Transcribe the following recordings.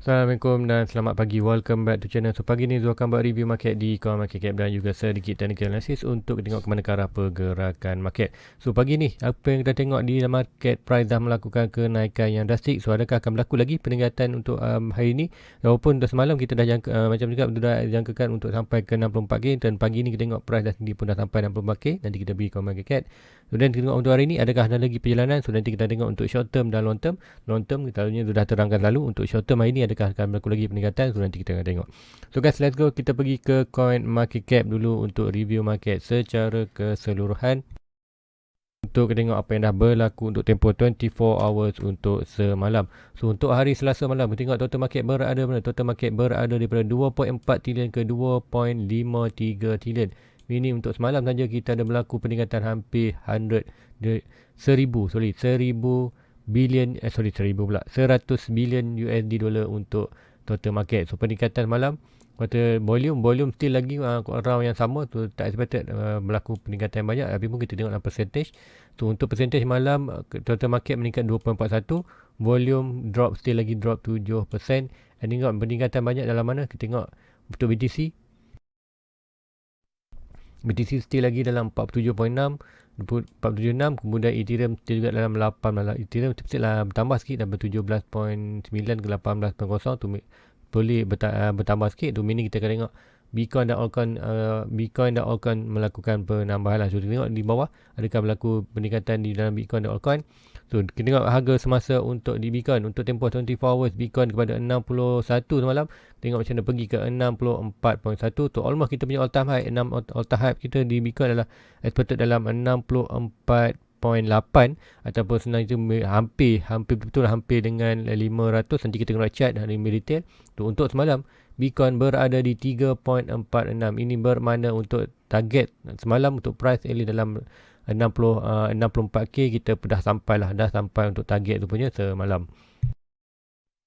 Assalamualaikum dan selamat pagi. Welcome back to channel. So pagi ni Zul akan buat review market di Coin Market Cap dan juga sedikit technical analysis untuk tengok ke mana ke arah pergerakan market. So pagi ni apa yang kita tengok di market price dah melakukan kenaikan yang drastik. So adakah akan berlaku lagi peningkatan untuk hari ni? Walaupun dah semalam kita dah jangka, macam juga dah jangkakan untuk sampai ke 64k dan pagi ni kita tengok price dah sendiri pun dah sampai 64k. Nanti kita beri Coin Market Cap. So dan kita tengok untuk hari ni adakah ada lagi perjalanan. So nanti kita tengok untuk short term dan long term. Long term kita sudah terangkan lalu. Untuk short term hari ni adakah akan berlaku lagi peningkatan. So nanti kita akan tengok. So guys, let's go. Kita pergi ke Coin Market Cap dulu untuk review market secara keseluruhan. Untuk kita tengok apa yang dah berlaku untuk tempoh 24 hours untuk semalam. So untuk hari Selasa malam kita tengok total market berada mana? Total market berada daripada 2.4 trilion ke 2.53 trilion. Ini untuk semalam saja kita ada berlaku peningkatan hampir 1000 bilion 100 bilion USD dollar untuk total market. So peningkatan malam kata volume still lagi around yang sama tu, tak expected berlaku peningkatan banyak, tapi pun kita tengok dalam percentage. So untuk percentage malam total market meningkat 2.41, volume drop still lagi drop 7%. And tengok peningkatan banyak dalam mana kita tengok untuk BTC still lagi dalam 47.6, kemudian Ethereum still juga dalam 8 malah. Ethereum still lah bertambah sikit dalam 17.9 ke 18.0 tu boleh bertambah sikit tu, meaning kita akan tengok Bitcoin dan Altcoin melakukan penambahan lah. So kita tengok di bawah adakah berlaku peningkatan di dalam Bitcoin dan Altcoin. So kita tengok harga semasa untuk di Bitcoin untuk tempoh 24 hours Bitcoin kepada 61 semalam. Tengok macam mana pergi ke 64.1 tu, almost kita punya all time high. All time high kita di Bitcoin adalah expected dalam 64.8 ataupun senang itu hampir betul hampir dengan 500. Nanti kita tengok chart dari retail tu. Untuk semalam Bitcoin berada di 3.46. Ini bermakna untuk target semalam untuk price early dalam 64k kita dah sampai untuk target tu punya semalam.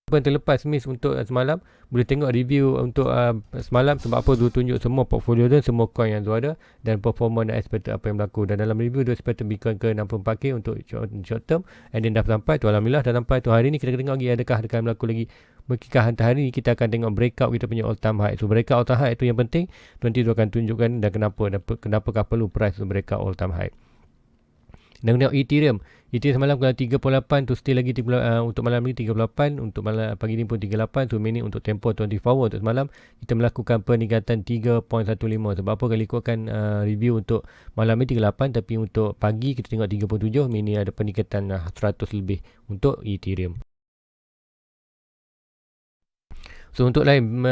Apa yang terlepas miss untuk semalam, boleh tengok review untuk semalam. Sebab apa Zul tunjuk semua portfolio dan semua coin yang Zul ada dan performa dan expected apa yang berlaku. Dan dalam review Zul expected Bitcoin ke 64k untuk short term, and then dah sampai tu, alhamdulillah dah sampai tu. Hari ni kita tengok lagi adakah akan berlaku lagi. Mungkinkah hantar hari ni kita akan tengok breakout kita punya all time high. So breakout all time high itu yang penting. Nanti Zul akan tunjukkan dan kenapakah perlu price untuk breakout all time high. Dan tengok Ethereum semalam kalau 38 tu still lagi untuk malam ni 38, untuk malam pagi ni pun 38. So meaning untuk tempoh 24 hour untuk semalam kita melakukan peningkatan 3.15. Sebab apa kalau ikutkan review untuk malam ni 38, tapi untuk pagi kita tengok 37, meaning ada peningkatan 100 lebih untuk Ethereum. So untuk lain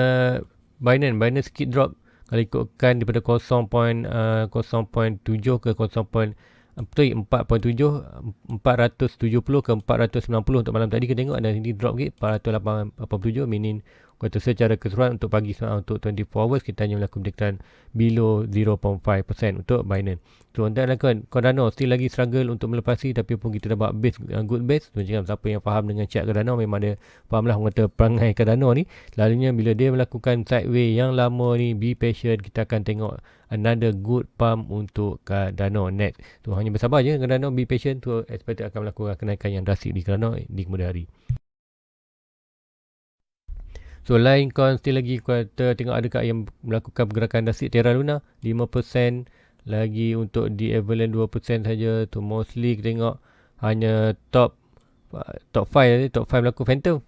Binance sikit drop kalau ikutkan daripada 0.7 ke 4.70 ke 490 untuk malam tadi. Kita tengok ada ini drop sikit 487, meaning kata secara keseluruhan untuk pagi untuk 24 hours kita hanya melakukan peningkatan below 0.5% untuk Binance. So untuk Cardano still lagi struggle untuk melepasi, tapi pun kita dapat base, good base. So macam siapa yang faham dengan chart Cardano memang dia faham lah kata perangai Cardano ni. Lalunya bila dia melakukan sideway yang lama ni, be patient, kita akan tengok another good pump untuk Cardano next. So hanya bersabar je Cardano, be patient tu, expected akan melakukan kenaikan yang drastik di Cardano di kemudian hari. So lain coin still lagi kita tengok adakah yang melakukan pergerakan drastik. Terra Luna 5% lagi, untuk di Avalanche 2% saja tu. Mostly kita tengok hanya top 5 berlaku. Phantom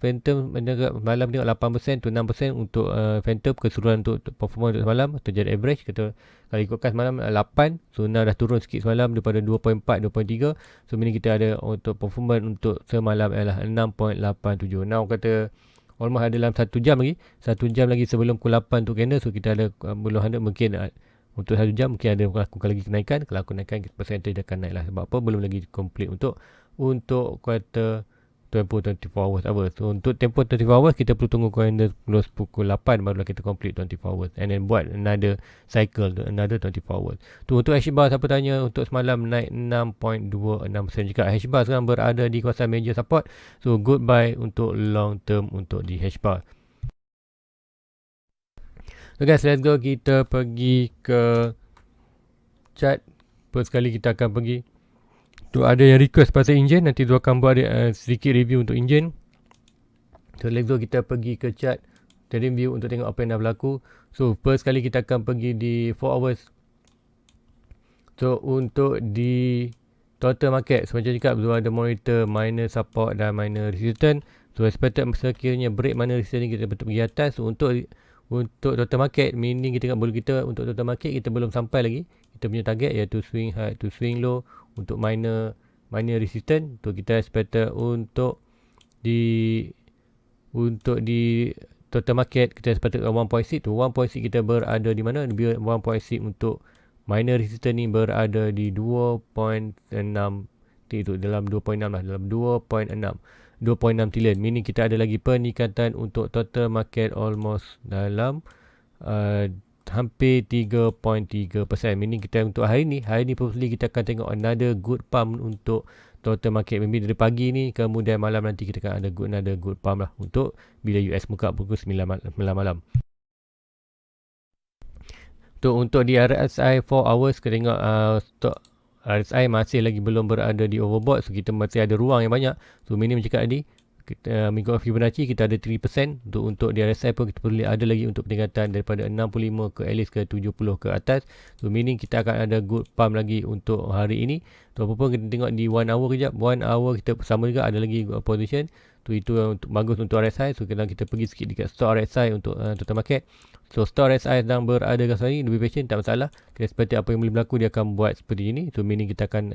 malam tengok 8% tu 6% untuk Phantom keseluruhan untuk performa untuk semalam atau jadi average. Kita kalau ikutkan semalam 8, so now dah turun sikit semalam daripada 2.4 2.3. So ini kita ada untuk performa untuk semalam adalah 6.87. Now kata almost ada dalam 1 jam lagi sebelum pukul 8 untuk candle. So kita ada belum ada, mungkin untuk 1 jam mungkin ada melakukan lagi kenaikan. Kalau aku naikkan percentage dia akan naik lah. Sebab apa belum lagi complete untuk kuartal tempoh 24 hours. So untuk tempoh 24 hours kita perlu tunggu candle close pukul 8 barulah kita complete 24 hours, and then buat another cycle another 24 hours. Tu untuk HBAR, siapa tanya untuk semalam naik 6.26% juga. HBAR sekarang berada di kawasan major support. So good buy untuk long term untuk di HBAR. So guys, let's go, kita pergi ke chart. First kali kita akan pergi tu, ada yang request pasal engine, nanti tu akan buat sedikit review untuk engine. So let's go kita pergi ke chart trading view untuk tengok apa yang dah berlaku. So first kali kita akan pergi di 4 hours. So untuk di total market, so macam cakap ada monitor minor support dan minor resistance. So expected sekiranya break minor resistance ni kita betul pergi atas. So untuk total market, meaning kita tengok bulu kita untuk total market kita belum sampai lagi. Kita punya target iaitu swing high to swing low untuk minor resistance. So kita expected untuk di total market kita sepatutnya 1.6 tu 1.6 kita berada di mana? 1.6 untuk minor resistance ni berada di 2.6 itu dalam 2.6 lah, dalam 2.6 trilion, meaning kita ada lagi peningkatan untuk total market almost dalam hampir 3.3%, meaning kita untuk hari ni probably kita akan tengok another good pump untuk total market. Maybe dari pagi ni kemudian malam nanti kita akan ada another good pump lah untuk bila US buka pukul 9 malam. Untuk di RSI 4 hours kita tengok stock RSI masih lagi belum berada di overbought, so kita masih ada ruang yang banyak. So minimum cakap tadi kita minggu Fibonacci kita ada 3%. Untuk di RSI pun kita perlu ada lagi untuk peningkatan daripada 65 ke at least ke 70 ke atas. So meaning kita akan ada good pump lagi untuk hari ini. So apa pun kita tengok di 1 hour kejap. 1 hour kita sama juga ada lagi position. Itu yang bagus untuk RSI. So kita pergi sikit dekat stock RSI untuk total market. So stock RSI sedang berada kat sini, lebih patient tak masalah. Kita seperti apa yang boleh berlaku dia akan buat seperti ini. So meaning kita akan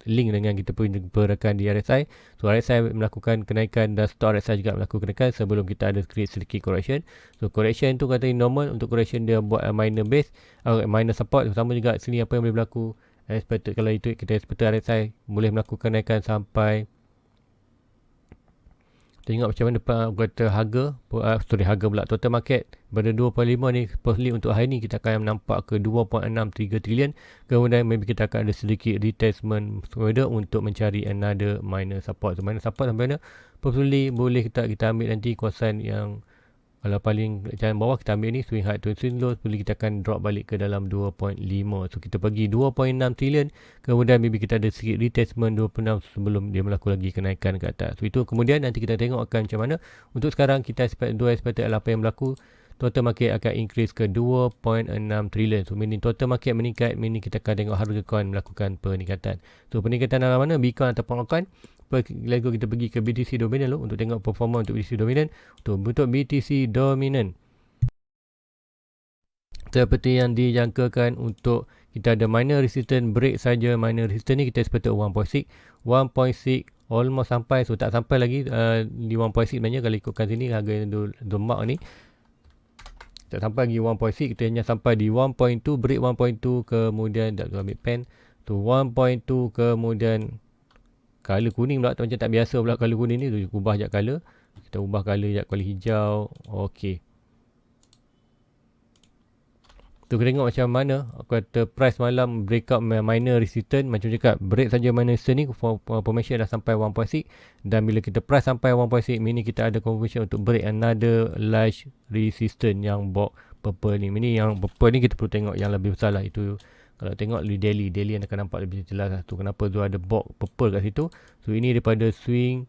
link dengan kita pergerakan di RSI. So RSI melakukan kenaikan dan stock RSI juga melakukan kenaikan sebelum kita ada sedikit correction. So correction tu kata normal, untuk correction dia buat minor base, minor support. Sama juga sini apa yang boleh berlaku. Expected kalau itu kita expect RSI boleh melakukan kenaikan sampai, tengok macam mana kata harga pula total market pada 2.5 ni supposedly untuk hari ni kita akan nampak ke 2.63 trilion. Kemudian maybe kita akan ada sedikit retestment further untuk mencari another minor support. So minor support sampai mana supposedly boleh kita ambil nanti kawasan yang kalau paling jalan bawah kita ambil ni swing high to swing low, boleh kita akan drop balik ke dalam 2.5. So kita pergi 2.6 trilion, kemudian maybe kita ada sikit retestment 26 sebelum dia melakukan lagi kenaikan ke atas. So itu kemudian nanti kita tengok akan macam mana. Untuk sekarang kita expect apa yang berlaku. Total market akan increase ke 2.6 trilion. So meaning total market meningkat, meaning kita akan tengok harga coin melakukan peningkatan. So peningkatan dalam mana? Bitcoin ataupun altcoin. Let's go kita pergi ke BTC Dominant dulu untuk tengok performa untuk BTC Dominant. Untuk BTC Dominant, seperti yang dijangkakan, untuk kita ada minor resistance break saja. Minor resistance ni kita expect 1.6 almost sampai, so tak sampai lagi di 1.6 sebenarnya kalau ikutkan sini harga yang mark ni tak sampai lagi 1.6, kita hanya sampai di 1.2, break 1.2, kemudian tak ambil pen tu 1.2, kemudian color kuning pula macam tak biasa pula color kuning ni. Tu ubah jap color, kita ubah color jap color hijau. Okey, tu kita tengok macam mana aku kata price malam breakout minor resistance. Macam cakap break saja minor resistance ni formation dah sampai 1.6, dan bila kita price sampai 1.6 meaning kita ada confirmation untuk break another large resistance yang box purple ni. Ini yang purple ni kita perlu tengok yang lebih besar lah. Itu kalau tengok di daily yang akan nampak lebih jelas lah. Tu kenapa tu ada box purple kat situ. So ini daripada swing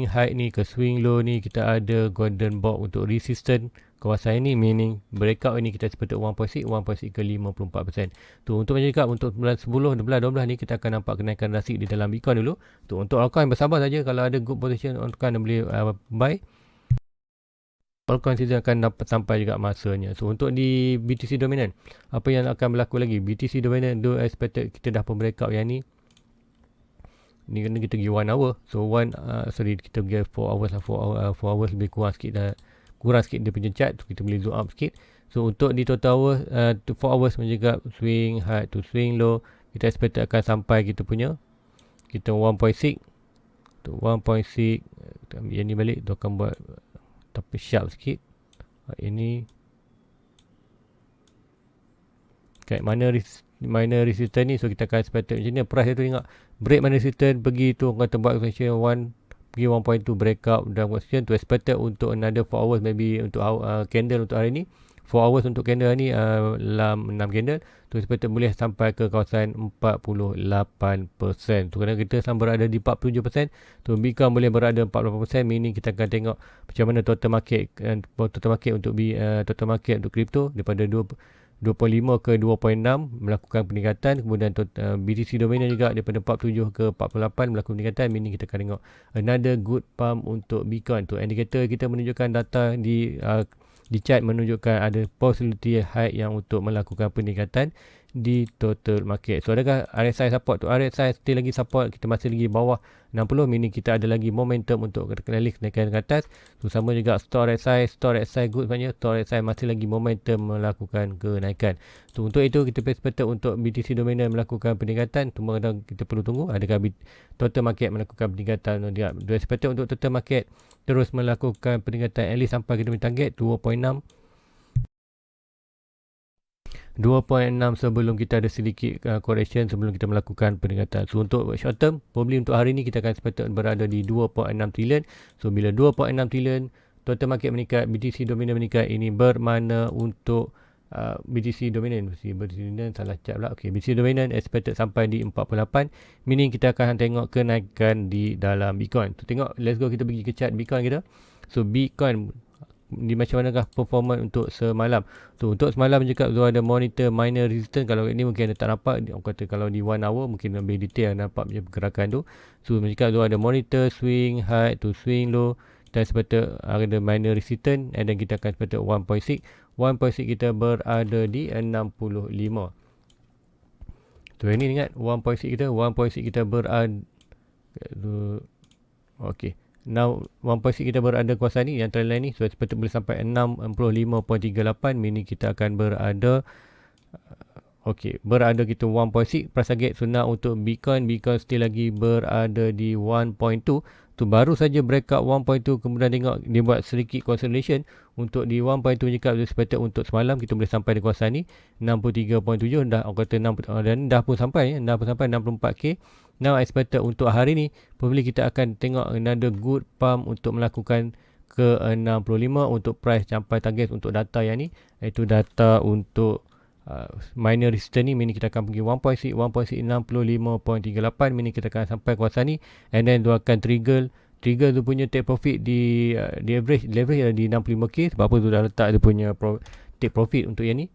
high ni ke swing low ni kita ada golden box untuk resistance kawasan ini, meaning breakout ini kita seperti 1.6 ke 54%. Tu untuk macam cakap untuk bulan 10, 11, 12 ni kita akan nampak kenaikan drastik di dalam Bitcoin dulu. Tu untuk altcoin bersabar saja, kalau ada good position altcoin boleh buy. Altcoin season akan dapat sampai juga masanya. So untuk di BTC Dominant, apa yang akan berlaku lagi? BTC Dominant do expected kita dah pun breakout yang ni. Ni kena kita pergi 1 hour. So kita pergi 4 hours lah. 4 hours lebih kurang sikit dah. Kurang sikit dia punya chart. So kita boleh zoom up sikit. So untuk di total hour 4 hours menjaga swing high to swing low, kita expect akan sampai kita punya 1.6 tu 1.6. Kita ambil yang ni balik, tu akan buat tapi sharp sikit. Ini kat mana minor resistance ni, so kita akan expect macam ni. Price tu tengok break minor resistance, pergi tu kata buat section 1, pergi 1.2 breakout dan section tu expected untuk another 4 hours, maybe untuk candle untuk hari ni 4 hours untuk candle ni dalam 6 candle tu expected boleh sampai ke kawasan 48%. Tu kerana kita sekarang berada di 47%, tu Bitcoin boleh berada 48%, meaning kita akan tengok macam mana total market total market untuk crypto daripada 2.5 ke 2.6 melakukan peningkatan, kemudian BTC dominant juga daripada 47 ke 48 melakukan peningkatan, meaning kita akan tengok another good pump untuk Bitcoin. Tu indikator kita menunjukkan data di chart menunjukkan ada possibility high yang untuk melakukan peningkatan di total market. So adakah RSI support? Tu RSI still lagi support, kita masih lagi bawah 60, meaning kita ada lagi momentum untuk kenaikan ke atas. So sama juga store RSI good sebenarnya, store RSI masih lagi momentum melakukan kenaikan. So untuk itu kita expect untuk BTC dominant melakukan peningkatan. Cuma kita perlu tunggu adakah total market melakukan peningkatan atau tidak. Do expect untuk total market terus melakukan peningkatan at least sampai kita punya target 2.6 sebelum kita ada sedikit correction sebelum kita melakukan peningkatan. So untuk short term, probably untuk hari ni kita akan expect berada di 2.6 trilion. So bila 2.6 trilion total market meningkat, BTC dominant meningkat, ini bermakna untuk BTC dominant salah cat pula. Okay, BTC dominant expected sampai di 48, meaning kita akan tengok kenaikan di dalam Bitcoin. So tengok, let's go kita pergi ke chart Bitcoin kita. So Bitcoin di macam manakah performance untuk semalam. So untuk semalam juga tu ada monitor minor resistance. Kalau ini mungkin anda tak nampak, orang kata kalau di 1 hour mungkin lebih detail nampak punya pergerakan tu. So jika tu ada monitor swing high to swing low, dan seperti ada minor resistance, and then kita akan seperti 1.6 kita berada di 65. So ini ingat 1.6 kita berada okay. Now 1.6 kita berada kuasa ni yang trendline ni, so seperti boleh sampai 65.38, meaning kita akan berada berada kita 1.6 price target. So now untuk Bitcoin still lagi berada di 1.2. Tu baru saja breakout 1.2, kemudian tengok dia buat sedikit consolidation untuk di 1.2 jika expected untuk semalam kita boleh sampai di kawasan ni 63.7, dah orang kata 6 dan dah pun sampai 64k. Now expected untuk hari ni probably kita akan tengok another good pump untuk melakukan ke 65 untuk price sampai target untuk data yang ni, iaitu data untuk minor resistance ni, meaning kita akan pergi 1.6 65.38, meaning kita akan sampai kawasan ni, and then dia akan trigger tu punya take profit di leverage di 65k. Sebab apa tu dah letak dia punya take profit untuk yang ni,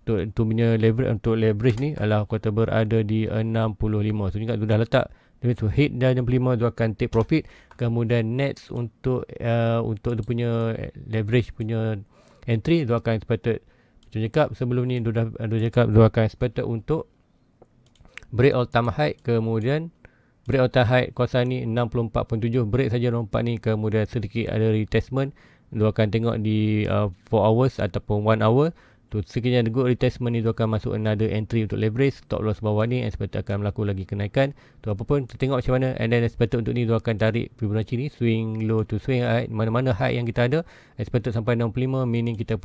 tu punya leverage ni adalah kata berada di 65. So ingat tu dah letak dia tu hit dah 65, tu akan take profit. Kemudian next untuk dia punya leverage punya entry, tu akan expected macam cakap sebelum ni, dia akan expected untuk break all time high, kemudian break all time high kawasan ni 64.7, break saja lompat ni, kemudian sedikit ada retestment. Dia akan tengok di 4 hours ataupun 1 hour. Tu sekiranya ada good retestment ni, dia akan masuk another entry untuk leverage. Stop loss bawah ni expected akan berlaku lagi kenaikan. Tu apa pun kita tengok macam mana, and then expected untuk ni dia akan tarik Fibonacci ni swing low to swing high, mana-mana high yang kita ada expected sampai 65, meaning kita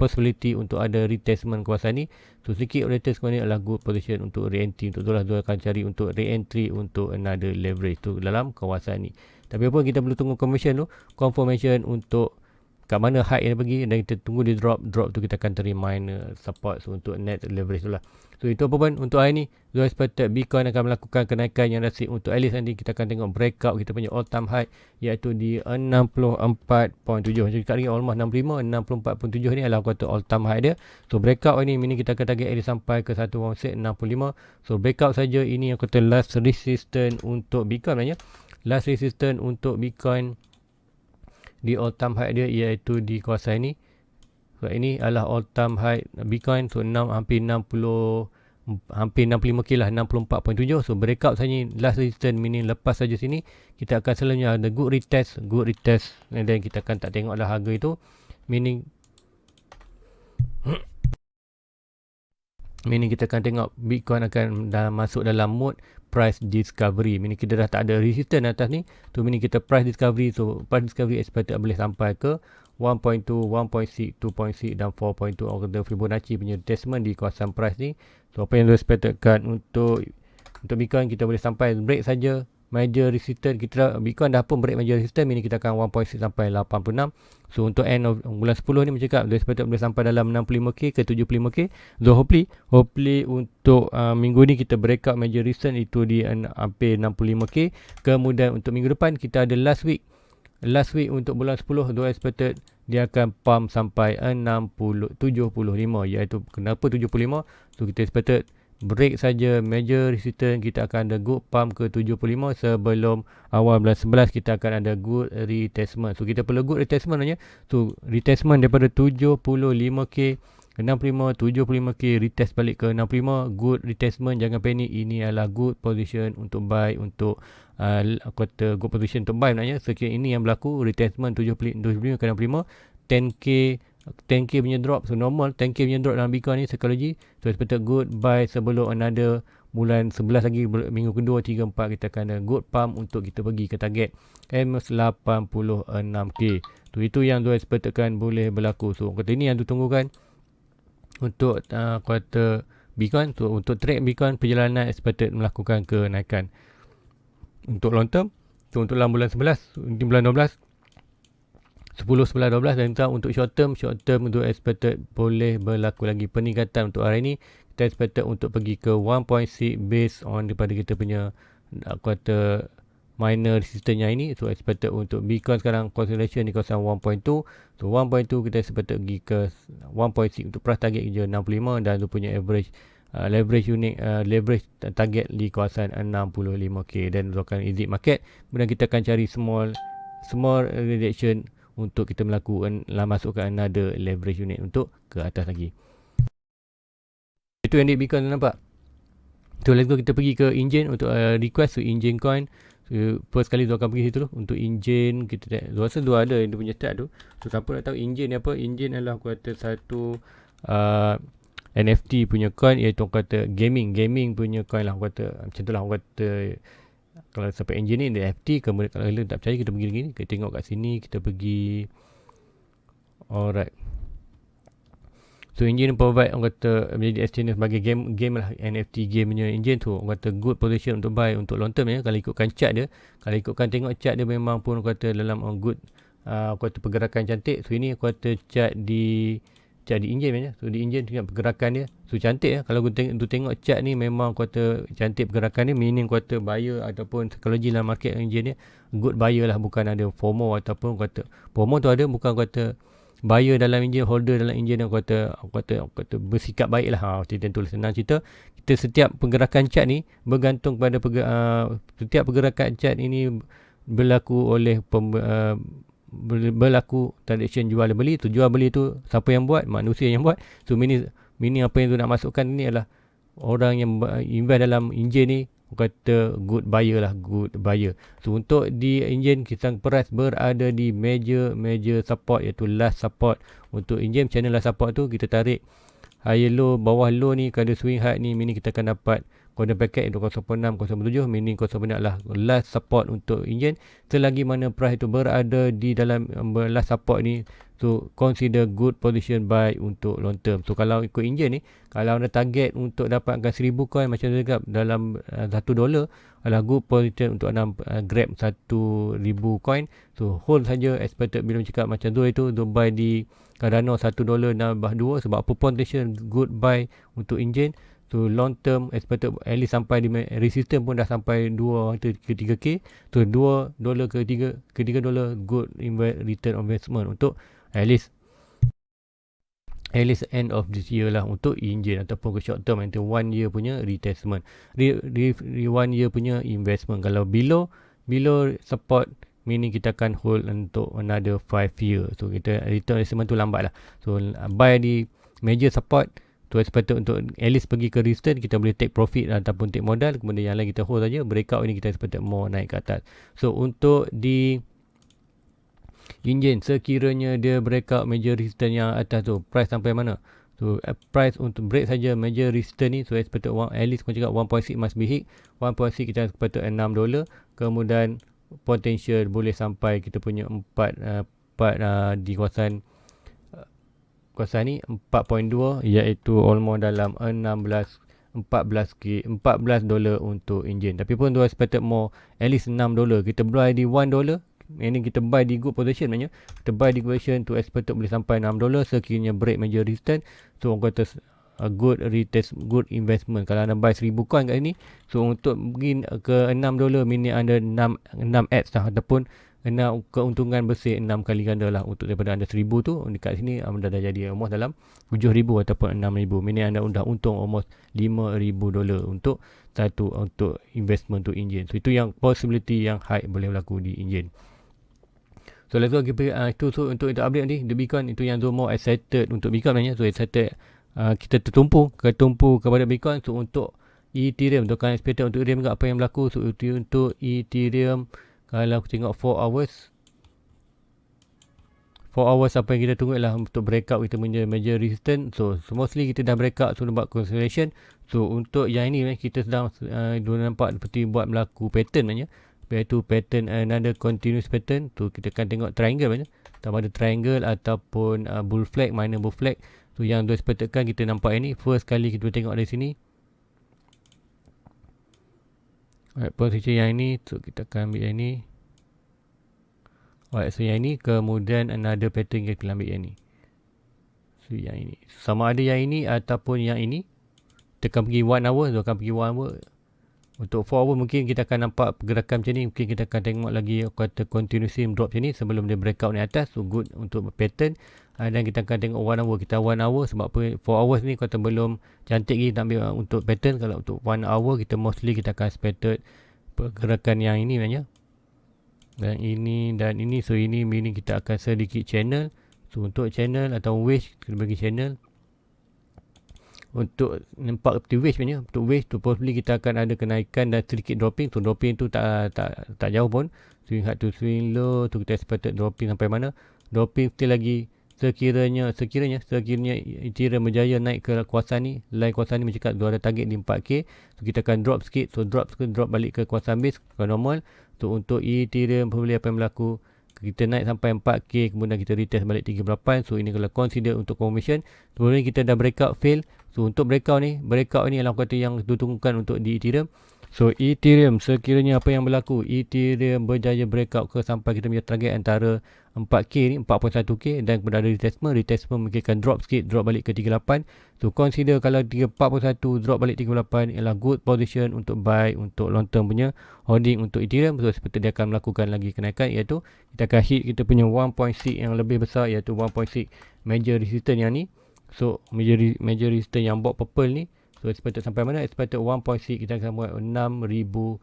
possibility untuk ada retestment kawasan ni. So sedikit retestment ni adalah good position untuk re-entry. Untuk itulah dia akan cari untuk re-entry untuk another leverage tu dalam kawasan ni. Tapi apa kita perlu tunggu confirmation untuk kat mana high yang pergi, dan kita tunggu dia drop tu kita akan terima support untuk net leverage tu lah. So itu apa pun untuk hari ni, we expected Bitcoin akan melakukan kenaikan yang rasik untuk at least nanti kita akan tengok breakout kita punya all time high, iaitu di 64.7. Macam dekat ni almost 65, 64.7 ni adalah kata all time high dia. So breakout ni meaning kita akan target at least sampai ke 1.65. So breakout saja ini yang kata last resistance untuk Bitcoin sebenarnya. Last resistance untuk Bitcoin di all time high dia iaitu di kawasan ini. So ini adalah all time high Bitcoin. So hampir 65k lah, 64.7. So breakout saja last resistance, meaning lepas saja sini kita akan selalunya ada good retest, and then kita akan tak tengok lah harga itu, meaning kita akan tengok Bitcoin akan dah masuk dalam mode price discovery, meaning kita dah tak ada resistance atas ni, tu meaning kita price discovery. So price discovery expected boleh sampai ke 1.2, 1.6, 2.6 dan 4.2 order Fibonacci punya retestment di kawasan price ni. So apa yang kita expectedkan untuk Bitcoin, kita boleh sampai break saja major resistance, kita Bitcoin dah pun break major resistance, ini kita akan 1.6 sampai 86. So untuk end of bulan 10 ni mencakap dia expected boleh sampai dalam 65k ke 75k. So hopefully untuk minggu ni kita break out major resistance itu di hampir 65k. Kemudian untuk minggu depan kita ada last week untuk bulan 10 dia expected dia akan pump sampai 75, iaitu kenapa 75? So kita expected break saja major resistance, kita akan ada good pump ke 75 sebelum awal bulan 11 kita akan ada good retestment. So kita perlu good retestment sebenarnya. So retestment daripada 75k 65, 75k retest balik ke 65, good retestment, jangan panik, ini adalah good position untuk buy, untuk kata good position untuk buy sebenarnya. Sekiranya ini yang berlaku, retestment 75 ke 65, 10k punya drop. So normal 10k punya drop dalam Bitcoin ni psikologi. So expected good buy sebelum another bulan 11 lagi, minggu kedua, 3, 4 kita akan ada good pump untuk kita pergi ke target M86k. So itu yang tu expectedkan boleh berlaku. So kata ini yang tu tunggukan untuk kata Bitcoin. So untuk trade Bitcoin, perjalanan expected melakukan kenaikan. Untuk long term, so untuk dalam bulan 11, di bulan 12, 10, 11, 12, dan untuk short term untuk expected boleh berlaku lagi peningkatan. Untuk hari ini kita expected untuk pergi ke 1.6 based on daripada kita punya kata minor resistance yang ini. So expected untuk Bitcoin sekarang consolidation di kawasan 1.2. So 1.2 kita expected pergi ke 1.6 untuk price target je 65, dan tu punya average leverage unit leverage target di kawasan 65k, dan tu akan exit market. Kemudian kita akan cari small reduction untuk kita melakukan masukkan another leverage unit untuk ke atas lagi. Itu yang di Bitcoin, nampak. So let's go, kita pergi ke engine untuk request. So engine coin, so, first kali tu akan pergi situ tu. Untuk engine kita rasa dua ada dia punya start tu. So siapa nak tahu engine ni apa? Engine adalah aku kata satu NFT punya coin, iaitu aku kata gaming punya coin lah, aku kata macam tu lah. Aku kata kalau sampai engine ni NFT. Kemudian kalau kalian tak percaya, kita pergi lagi ni, kita tengok kat sini, kita pergi. Alright, so engine provide orang kata menjadi exchange sebagai game lah, NFT game punya engine tu orang kata good position untuk buy untuk long term ya. Kalau ikutkan chart dia, kalau ikutkan tengok chart dia, memang pun orang kata dalam good aku kata pergerakan cantik. So ini aku kata chart di engine ya. So di engine tengok pergerakan dia, so cantik ya. Kalau tu tengok chart ni, memang aku kata cantik pergerakan dia, meaning aku kata buyer ataupun psikologi dalam market engine ni good buyer lah, bukan ada FOMO ataupun aku kata FOMO tu ada, bukan aku kata buyer dalam engine, holder dalam engine, aku kata bersikap baik lah. Tentu senang cerita. Kita setiap pergerakan chart ni bergantung pada setiap pergerakan chart ini berlaku oleh berlaku transaction jual dan beli. Tu jual beli tu siapa yang buat? Manusia yang buat. So meaning apa yang tu nak masukkan ni adalah orang yang invest dalam engine ni, kata good buyer lah, good buyer. So untuk di engine, kita price berada di major support, iaitu last support. Untuk engine channel last support tu, kita tarik higher low, bawah low ni, kada swing high ni, meaning kita akan dapat golden packet untuk 06, 07, meaning 07 adalah last support untuk engine. Selagi mana price itu berada di dalam last support ni, so consider good position buy untuk long term. So kalau ikut engine ni, kalau anda target untuk dapatkan 1000 coin macam tu juga dalam $1 adalah good position untuk anda grab 1000 coin. So hold saja, expected bila cakap macam tu itu, do buy di Cardano $1 nambah 2, sebab apa potential good buy untuk engine. So long term expected at least sampai di resistance pun dah sampai 2 ke 3k. So $2 ke 3 dolar good return on investment untuk at least end of this year lah untuk engine, ataupun ke short term nanti 1 year punya retestment, 1 year punya investment. Kalau below support, meaning kita akan hold untuk another 5 year. So kita return investment tu lambat lah. So buy di major support tu expected untuk at least pergi ke resistance, kita boleh take profit ataupun take modal. Kemudian yang lain kita hold saja. Breakout ini kita expected more naik ke atas. So untuk di engine, sekiranya dia breakout major resistance yang atas tu, price sampai mana? So price untuk break saja major resistance ni, so expected at least kau cakap 1.6 must be hit. 1.6 kita expected $6. Kemudian potential boleh sampai kita punya 4 di kawasan ni 4.2, iaitu almost dalam 16 14 $14 untuk engine. Tapi pun tu expected more, at least $6. Kita buy di $1, ini kita buy di good position maknanya. Kita buy di good position tu expected boleh sampai $6 sekiranya break major resistance. So orang kata a good retest, good investment. Kalau anda buy 1000 coin kat sini, so untuk pergi ke $6 meaning anda 6x lah, ataupun keuntungan bersih 6 kali ganda lah. Untuk daripada anda 1000 tu, dekat sini anda dah jadi almost dalam 7000 ataupun 6000, meaning anda dah untung almost $5000 untuk untuk investment tu engine. So itu yang possibility yang high boleh berlaku di engine. So let's go itu so untuk update nanti the Bitcoin. Itu yang more excited untuk Bitcoin sebenarnya. So excited kita tertumpu kepada Bitcoin. So untuk Ethereum, untuk kan expected untuk Ethereum juga apa yang berlaku. So untuk Ethereum, kalau aku tengok 4 hours apa yang kita tunggu ialah untuk breakout kita punya major resistance. So mostly kita dah breakout, so buat consolidation. So untuk yang ini kita sedang nampak seperti buat berlaku pattern sebenarnya, iaitu pattern another continuous pattern. Tu kita akan tengok triangle sebenarnya, sama ada triangle ataupun bull flag, minor bull flag. So yang tu expectedkan kita nampak ini first kali kita tengok dari sini. Alright, posisi yang ini, so kita akan ambil yang ini. Alright, so yang ini, kemudian another pattern kita ambil yang ini. So yang ini, sama ada yang ini ataupun yang ini. Kita akan pergi 1 hour, so akan pergi 1 hour. Untuk 4 hour mungkin kita akan nampak pergerakan macam ni. Mungkin kita akan tengok lagi kata continuously drop macam ni sebelum dia breakout ni atas. So good untuk pattern. Dan kita akan tengok 1 hour. Kita 1 hour sebab apa 4 hours ni kata belum cantik lagi nak ambil untuk pattern. Kalau untuk 1 hour kita mostly kita akan expected pergerakan yang ini sebenarnya. Dan ini. So ini meaning kita akan sedikit channel. So untuk channel atau wedge, kita bagi channel. Untuk nampak seperti wedge sebenarnya. Untuk wedge tu possibly kita akan ada kenaikan dan sedikit dropping. So dropping tu tak jauh pun. Swing hard to swing low tu kita expected dropping sampai mana. Dropping still lagi sekiranya Ethereum berjaya naik ke kawasan ni, line kawasan ni mencakap dia ada target di 4K. So kita akan drop sikit. So drop balik ke kawasan base ke normal. So untuk Ethereum probably apa yang berlaku, kita naik sampai 4K, kemudian kita retest balik 38. So ini kalau consider untuk confirmation. Kemudian kita dah breakout fail. So untuk breakout ni adalah kata yang ditunggukan untuk di Ethereum. So Ethereum sekiranya apa yang berlaku, Ethereum berjaya breakout ke sampai kita punya target antara 4K ni, 4.1K, dan kemudian ada retestment mungkin akan drop sikit, drop balik ke 38. So consider kalau 41 drop balik 38 ialah good position untuk buy untuk long term punya holding untuk Ethereum. So seperti dia akan melakukan lagi kenaikan, iaitu kita akan hit kita punya 1.6 yang lebih besar, iaitu 1.6 major resistance yang ni. So major resistance yang box purple ni, so expected sampai mana? Expected 1.6, kita akan buat $6,000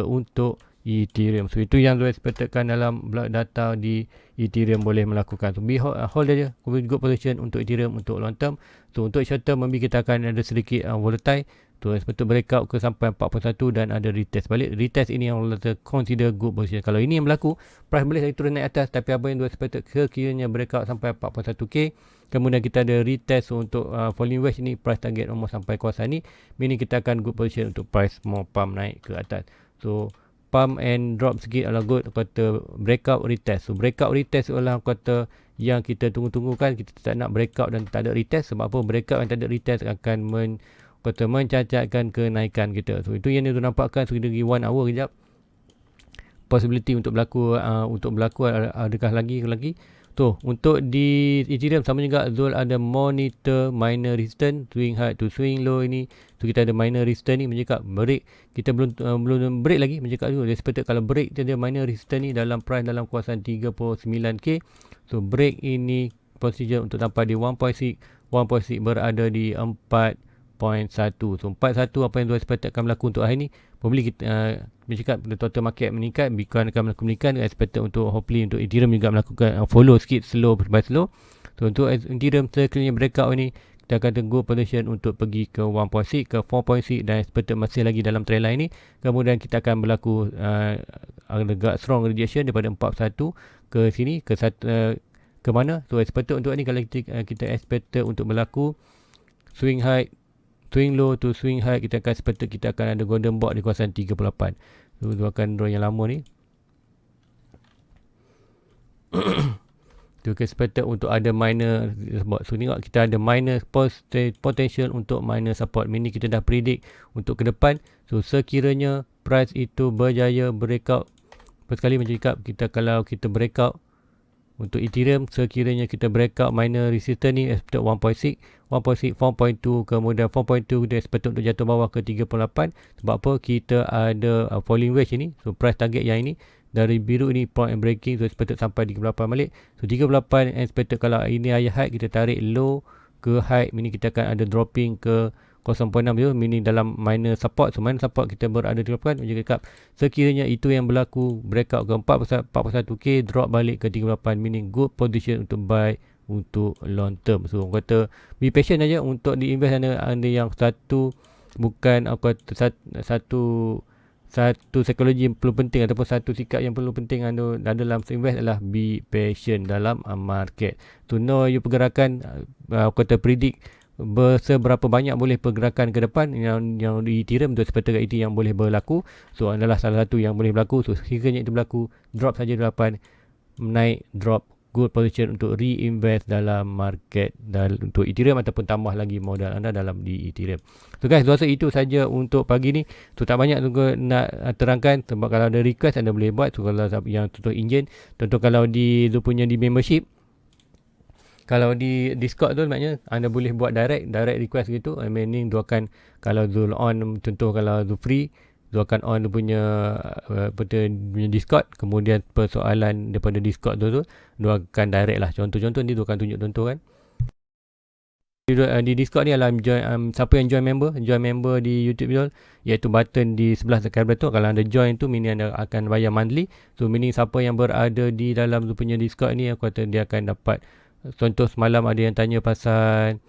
untuk Ethereum. So itu yang expectedkan dalam data di Ethereum boleh melakukan. So hold aja good position untuk Ethereum untuk long term. So untuk short term maybe kita akan ada sedikit volatile. So expected breakout ke sampai 4.1 dan ada retest balik. Retest ini yang kita consider good position. Kalau ini yang berlaku, price boleh turun naik atas, tapi apa yang expected sekiranya breakout sampai 4.1K, kemudian kita ada retest untuk falling wedge ni, price target almost sampai kawasan ni, meaning kita akan good position untuk price more pump naik ke atas. So pump and drop sikit adalah good kata breakout retest. So breakout retest adalah kata yang kita tunggu-tunggukan. Kita tak nak breakout dan tak ada retest. Sebab apa? Breakout yang tak ada retest akan mencacatkan kenaikan kita. So itu yang dia nampakkan. So kita pergi 1 hour kejap. Possibility untuk berlaku adakah lagi. Tu untuk di Ethereum sama juga. Zul ada monitor minor resistance, swing hard to swing low ini. So kita ada minor resistance ni mencakap break. Kita belum break lagi, mencakap dulu. Dia expected kalau break dia ada minor resistance ni dalam price dalam kawasan 39K. So break ini procedure untuk sampai di 1.6 berada di 4.1. So 41 apa yang tu expected akan berlaku untuk hari ni. Probably kita bercakap total market meningkat, Bitcoin akan melakukan meningkat, expected untuk hopefully untuk Ethereum juga melakukan follow sikit slow by slow. So untuk Ethereum sekiranya breakout ni, kita akan tunggu position untuk pergi ke 1.6 ke 4.6 dan expected masih lagi dalam trend line ni. Kemudian kita akan berlaku agak strong rejection daripada 41 ke sini ke mana. So expected untuk ni kalau kita expected untuk berlaku swing high, swing low to swing high, kita akan ada golden box di kawasan 38. So akan draw yang lama ni. tu expected untuk ada minor support. So tengok kita ada minor potential untuk minor support, meaning kita dah predict untuk ke depan. So sekiranya price itu berjaya breakout, first kali macam cakap, kita kalau kita breakout untuk Ethereum, sekiranya kita breakout minor resistance ni expected 1.6, 4.2, kemudian 4.2 dia expected untuk jatuh bawah ke 38. Sebab apa? Kita ada falling wedge ini. So price target yang ini dari biru ni point and breaking, so expected sampai 38 balik. So 38 expected kalau ini higher high, kita tarik low ke high, meaning kita akan ada dropping ke 0.6 je, meaning dalam minor support. So minor support kita berada di depan macam cakap. Sekiranya itu yang berlaku, breakout ke 41k, drop balik ke 38, meaning good position untuk buy untuk long term. So aku kata be patient aja untuk di invest. Anda yang satu, bukan aku kata satu psikologi yang perlu penting ataupun satu sikap yang perlu penting anda dalam invest adalah be patient dalam market. To know you pergerakan, aku kata predict seberapa banyak boleh pergerakan ke depan yang di Ethereum tu, seperti itu yang boleh berlaku. So adalah salah satu yang boleh berlaku. So sekiranya itu berlaku, drop saja 8, naik, drop, good position untuk reinvest dalam market untuk Ethereum ataupun tambah lagi modal anda dalam di Ethereum. So guys, rasa itu saja untuk pagi ni. So tak banyak juga nak terangkan, sebab kalau ada request anda boleh buat. So kalau yang contoh engine, contoh kalau di punya di membership, kalau di Discord tu maknanya anda boleh buat direct request gitu. Meaning tu akan, kalau Zul on, contoh kalau Zul free, Zul akan on dia punya punya Discord, kemudian persoalan daripada Discord tu dia akan direct lah. Contoh-contoh ni dia akan tunjuk contoh kan. Di Discord ni adalah siapa yang join member di YouTube Zul, iaitu button di sebelah tekan button. Kalau anda join tu, meaning anda akan bayar monthly. So meaning siapa yang berada di dalam tu punya Discord ni, aku kata dia akan dapat. Contoh semalam ada yang tanya pasal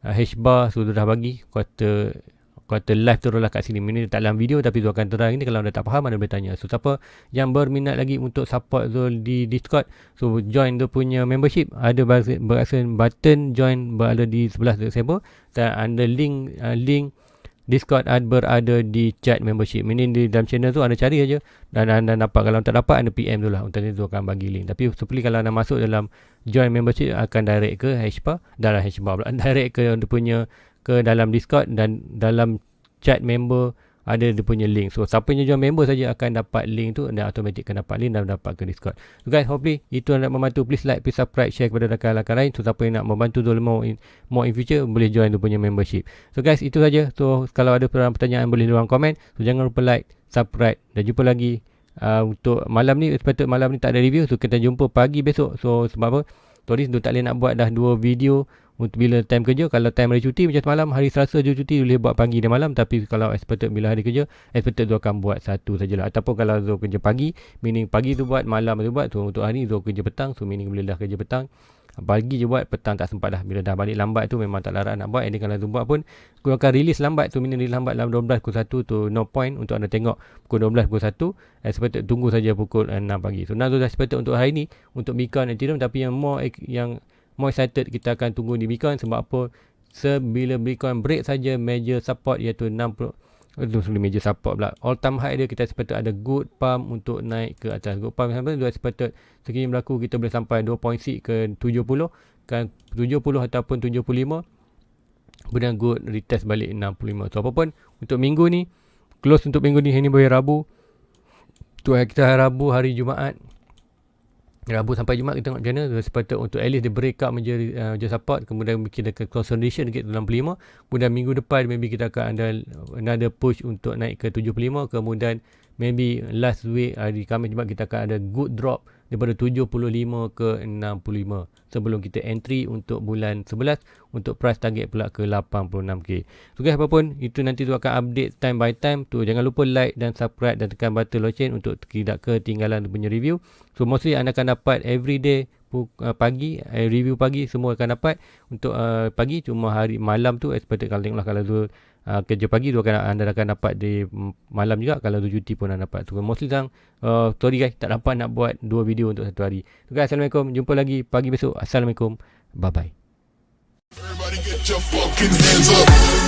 H-bar, so dia dah bagi. Kata live tu lah kat sini. Ini tak dalam video tapi tu akan terang. Ini kalau anda tak faham anda boleh tanya. So siapa yang berminat lagi untuk support Zul di Discord, so join dia punya membership. Ada beraction button join berada di sebelah siapa, dan anda link Discord berada di chat membership. Meaning di dalam channel tu anda cari aja dan anda dapat. Kalau tak dapat anda PM tu lah, untuk tu akan bagi link. Tapi seperti kalau anda masuk dalam join membership, akan direct ke Hbar, dalam Hbar pula direct ke dia punya ke dalam Discord, dan dalam chat member ada dia punya link. So siapa yang join member saja akan dapat link tu, dan automatic akan dapat link dan dapat ke Discord. So guys, hopefully itu anda membantu. Please like, please subscribe, share kepada rakan-rakan lain. So siapa yang nak membantu Zul more in future, boleh join dia punya membership. So guys, itu saja. So kalau ada pertanyaan boleh luang komen. So jangan lupa like, subscribe, dan jumpa lagi untuk malam ni. Sepatutnya malam ni tak ada review, so kita jumpa pagi besok. So sebab apa, Toris tu tak boleh nak buat dah 2 video untuk bila time kerja. Kalau time hari cuti macam malam, hari Selasa je cuti, boleh buat pagi dan malam. Tapi kalau expected bila hari kerja, expected tu akan buat satu sajalah. Ataupun kalau Zul kerja pagi, meaning pagi tu buat, malam tu buat. So untuk hari Zul kerja petang, so meaning boleh dah kerja petang, pagi je buat, petang tak sempat dah. Bila dah balik lambat tu memang tak larat nak buat. Jadi kalau Zul buat pun Zul akan release lambat tu, meaning release lambat dalam 12:01 tu, no point untuk anda tengok pukul 12:01. Expected tunggu saja pukul 6 pagi. So Zul dah expected untuk hari ni untuk Bitcoin Ethereum, tapi yang more excited kita akan tunggu di Bitcoin. Sebab apa? Sebila Bitcoin break saja major support, iaitu 60 major support pula, all time high dia, kita expected ada good pump untuk naik ke atas. Good pump sampai dia expected sekiranya berlaku, kita boleh sampai 2.6 ke 70 kan, 70 ataupun 75, kemudian good retest balik 65. So apapun untuk minggu ni, close untuk minggu ni, hari ni boleh Rabu tu, kita hari Rabu, hari Jumaat, Rabu sampai Jumaat kita tengok macam mana. Sepatutnya untuk at least dia break up major support, kemudian kita ke consolidation dekat 65, kemudian minggu depan maybe kita akan ada another push untuk naik ke 75, kemudian maybe last week hari Khamis Jumaat kita akan ada good drop daripada 75 ke 65 sebelum kita entry untuk bulan 11 untuk price target pula ke 86k. So guys, apapun itu nanti tu akan update time by time tu. Jangan lupa like dan subscribe dan tekan button lonceng untuk tidak ketinggalan punya review. So mostly anda akan dapat everyday pagi, review pagi semua akan dapat untuk pagi. Cuma hari malam tu expected, kalau tengoklah kalau tu kerja pagi tu anda akan dapat di malam juga. Kalau tu cuti pun anda dapat. So mostly sorry guys, tak dapat nak buat 2 video untuk satu hari. So guys, Assalamualaikum, jumpa lagi pagi besok. Assalamualaikum, bye bye. Everybody get your fucking hands up.